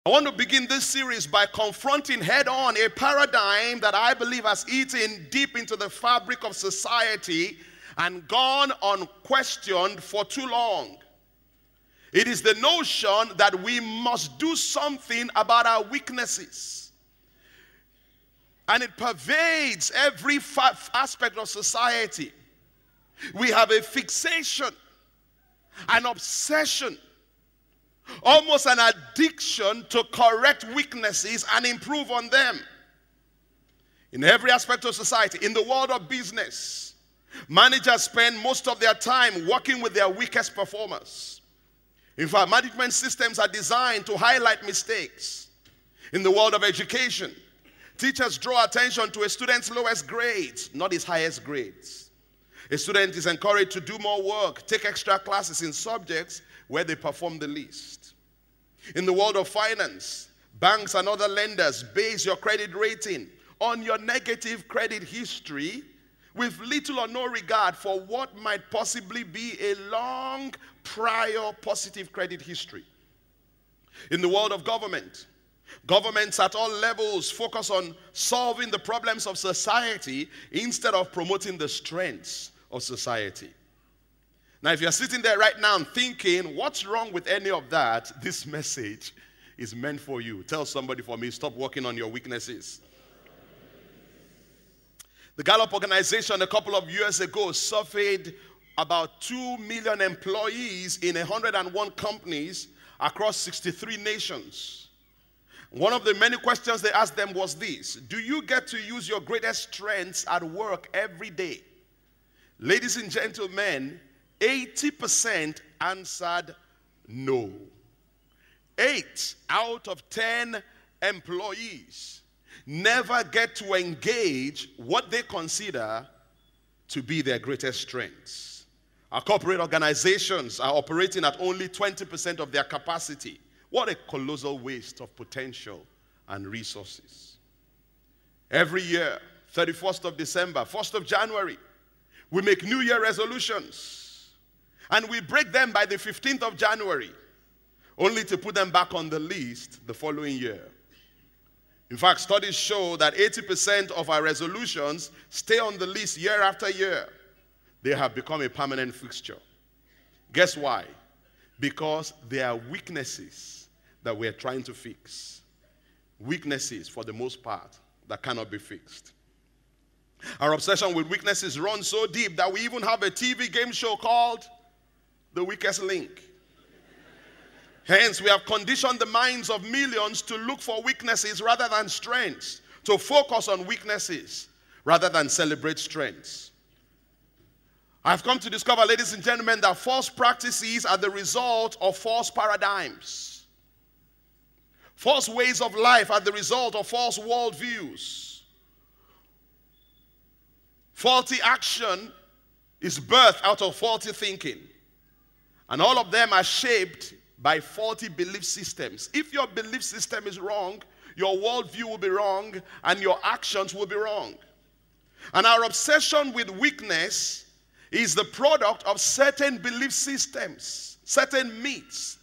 I want to begin this series by confronting head-on a paradigm that I believe has eaten deep into the fabric of society and gone unquestioned for too long. It is the notion that we must do something about our weaknesses. And it pervades every aspect of society. We have a fixation, an obsession, almost an addiction to correct weaknesses and improve on them. In every aspect of society, in the world of business, managers spend most of their time working with their weakest performers. In fact, management systems are designed to highlight mistakes. In the world of education, teachers draw attention to a student's lowest grades, not his highest grades. A student is encouraged to do more work, take extra classes in subjects where they perform the least. In the world of finance, banks and other lenders base your credit rating on your negative credit history with little or no regard for what might possibly be a long prior positive credit history. In the world of government, governments at all levels focus on solving the problems of society instead of promoting the strengths of society. Now, if you're sitting there right now and thinking, what's wrong with any of that? This message is meant for you. Tell somebody for me, stop working on your weaknesses. The Gallup organization a couple of years ago surveyed about 2 million employees in 101 companies across 63 nations. One of the many questions they asked them was this: do you get to use your greatest strengths at work every day? Ladies and gentlemen, 80% answered no. 8 out of 10 employees never get to engage what they consider to be their greatest strengths. Our corporate organizations are operating at only 20% of their capacity. What a colossal waste of potential and resources. Every year, 31st of December, 1st of January, we make New Year resolutions. And we break them by the 15th of January, only to put them back on the list the following year. In fact, studies show that 80% of our resolutions stay on the list year after year. They have become a permanent fixture. Guess why? Because they are weaknesses that we are trying to fix. Weaknesses, for the most part, that cannot be fixed. Our obsession with weaknesses runs so deep that we even have a TV game show called The Weakest Link. Hence, we have conditioned the minds of millions to look for weaknesses rather than strengths, to focus on weaknesses rather than celebrate strengths. I've come to discover, ladies and gentlemen, that false practices are the result of false paradigms. False ways of life are the result of false worldviews. Faulty action is birthed out of faulty thinking. And all of them are shaped by faulty belief systems. If your belief system is wrong, your worldview will be wrong, and your actions will be wrong. And our obsession with weakness is the product of certain belief systems, certain myths.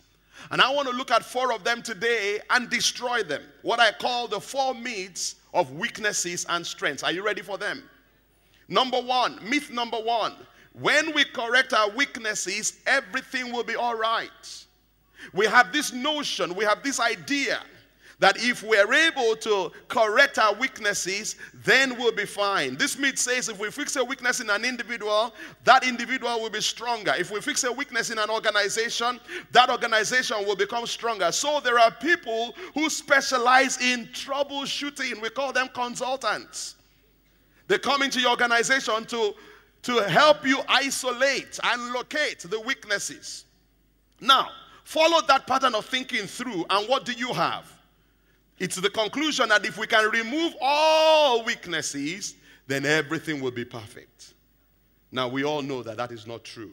And I want to look at 4 of them today and destroy them. What I call the 4 myths of weaknesses and strengths. Are you ready for them? Number 1, myth number 1. When we correct our weaknesses, everything will be all right. We have this notion, we have this idea that if we're able to correct our weaknesses, then we'll be fine. This myth says if we fix a weakness in an individual, that individual will be stronger. If we fix a weakness in an organization, that organization will become stronger. So there are people who specialize in troubleshooting. We call them consultants. They come into your organization to help you isolate and locate the weaknesses. Now, follow that pattern of thinking through, and what do you have? It's the conclusion that if we can remove all weaknesses, then everything will be perfect. Now, we all know that that is not true.